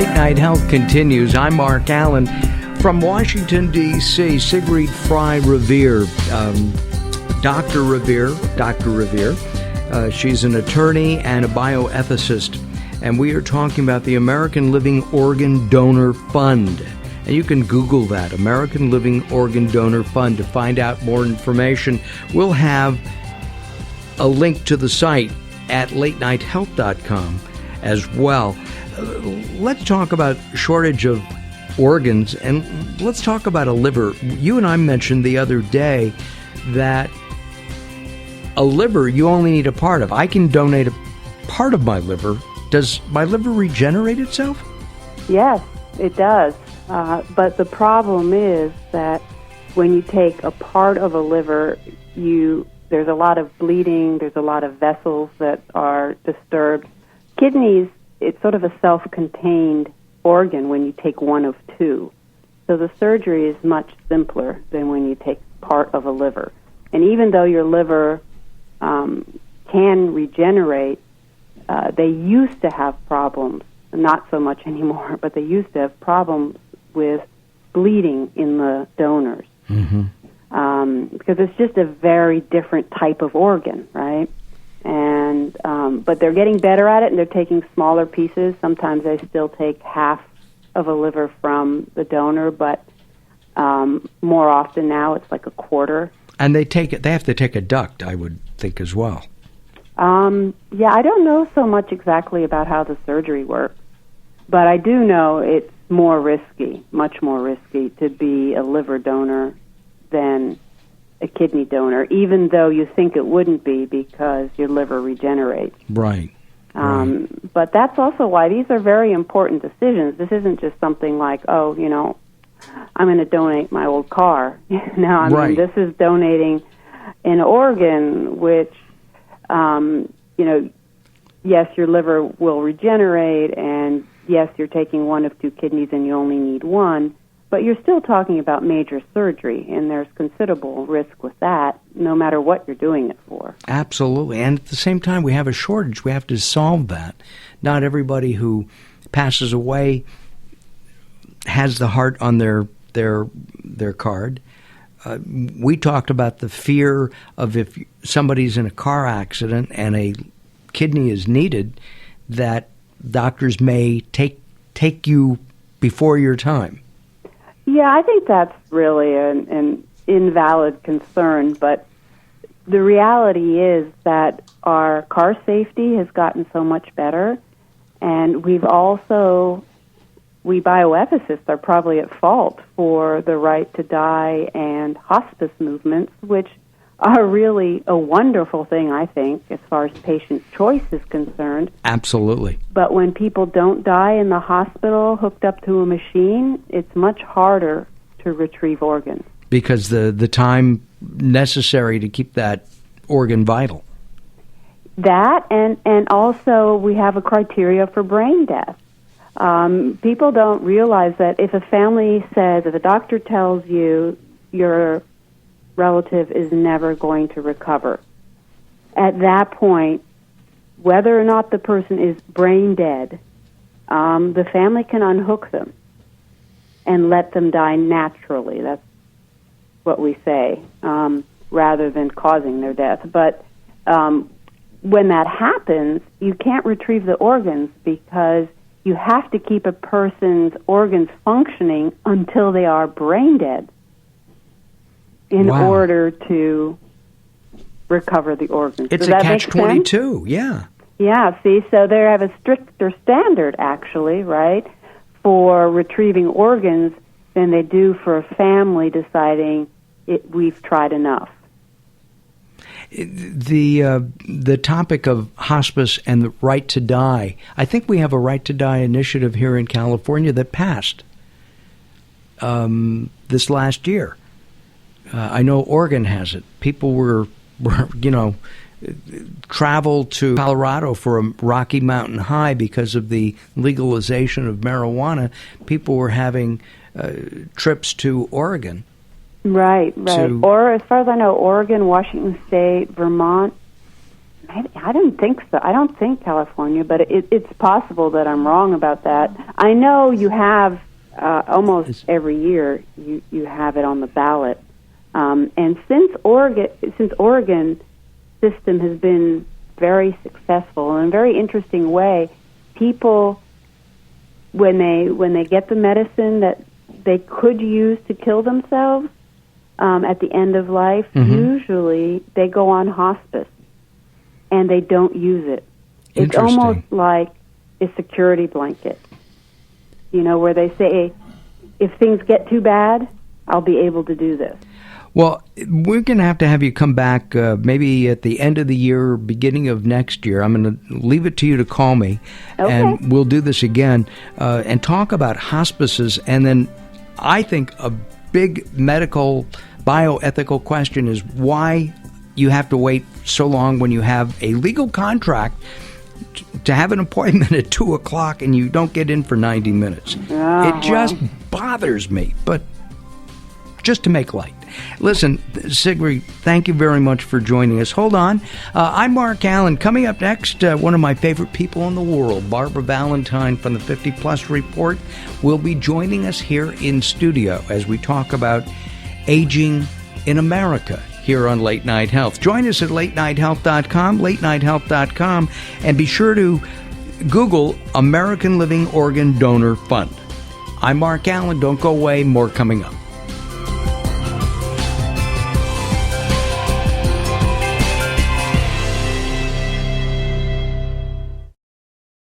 Late Night Health continues. I'm Mark Alyn. From Washington, D.C., Sigrid Fry Revere, Dr. Revere. She's an attorney and a bioethicist, and we are talking about the American Living Organ Donor Fund. And you can Google that, American Living Organ Donor Fund, to find out more information. We'll have a link to the site at latenighthealth.com as well. Let's talk about shortage of organs, and let's talk about a liver. You and I mentioned the other day that a liver you only need a part of. I can donate a part of my liver. Does my liver regenerate itself? Yes, it does. But the problem is that when you take a part of a liver, there's a lot of bleeding, there's a lot of vessels that are disturbed. Kidneys, it's sort of a self-contained organ when you take one of two. So the surgery is much simpler than when you take part of a liver. And even though your liver can regenerate, they used to have problems, not so much anymore, but they used to have problems with bleeding in the donors. Mm-hmm. Because it's just a very different type of organ, right? And but they're getting better at it, and they're taking smaller pieces. Sometimes they still take half of a liver from the donor, but more often now it's like a quarter. And they have to take a duct, I would think, as well. Yeah, I don't know so much exactly about how the surgery works, but I do know it's more risky, much more risky, to be a liver donor than a kidney donor, even though you think it wouldn't be because your liver regenerates. Right. But that's also why these are very important decisions. This isn't just something like, I'm going to donate my old car. Right. This is donating an organ which, yes, your liver will regenerate, and yes, you're taking one of two kidneys and you only need one, but you're still talking about major surgery, and there's considerable risk with that, no matter what you're doing it for. Absolutely. And at the same time, we have a shortage. We have to solve that. Not everybody who passes away has the heart on their card. We talked about the fear of if somebody's in a car accident and a kidney is needed, that doctors may take you before your time. Yeah, I think that's really an invalid concern, but the reality is that our car safety has gotten so much better, and we bioethicists are probably at fault for the right to die and hospice movements, which are really a wonderful thing, I think, as far as patient choice is concerned. Absolutely. But when people don't die in the hospital hooked up to a machine, it's much harder to retrieve organs. Because the time necessary to keep that organ vital. That, and also we have a criteria for brain death. People don't realize that if a family says, if a doctor tells you your relative is never going to recover, at that point, whether or not the person is brain dead, the family can unhook them and let them die naturally. That's what we say, rather than causing their death. But when that happens, you can't retrieve the organs because you have to keep a person's organs functioning until they are brain dead in order to recover the organs. It's a catch-22, yeah. Yeah, see, so they have a stricter standard, actually, right, for retrieving organs than they do for a family deciding we've tried enough. The topic of hospice and the right to die, I think we have a right to die initiative here in California that passed this last year. I know Oregon has it. People were traveled to Colorado for a Rocky Mountain High because of the legalization of marijuana. People were having trips to Oregon. Right. Or as far as I know, Oregon, Washington State, Vermont, I don't think so. I don't think California, but it's possible that I'm wrong about that. I know you have almost every year you have it on the ballot, and since Oregon system has been very successful in a very interesting way, people when they get the medicine that they could use to kill themselves at the end of life, usually they go on hospice. And they don't use it. It's almost like a security blanket, where they say, if things get too bad, I'll be able to do this. Well, we're going to have you come back maybe at the end of the year, beginning of next year. I'm going to leave it to you to call me, and we'll do this again and talk about hospices. And then I think a big medical, bioethical question is why you have to wait so long when you have a legal contract to have an appointment at 2 o'clock and you don't get in for 90 minutes. It just bothers me, but just to make light. Listen, Sigrid, thank you very much for joining us. Hold on. I'm Mark Alyn. Coming up next, one of my favorite people in the world, Barbara Valentine from the 50 Plus Report, will be joining us here in studio as we talk about aging in America here on Late Night Health. Join us at latenighthealth.com, latenighthealth.com, and be sure to Google American Living Organ Donor Fund. I'm Mark Alyn. Don't go away. More coming up.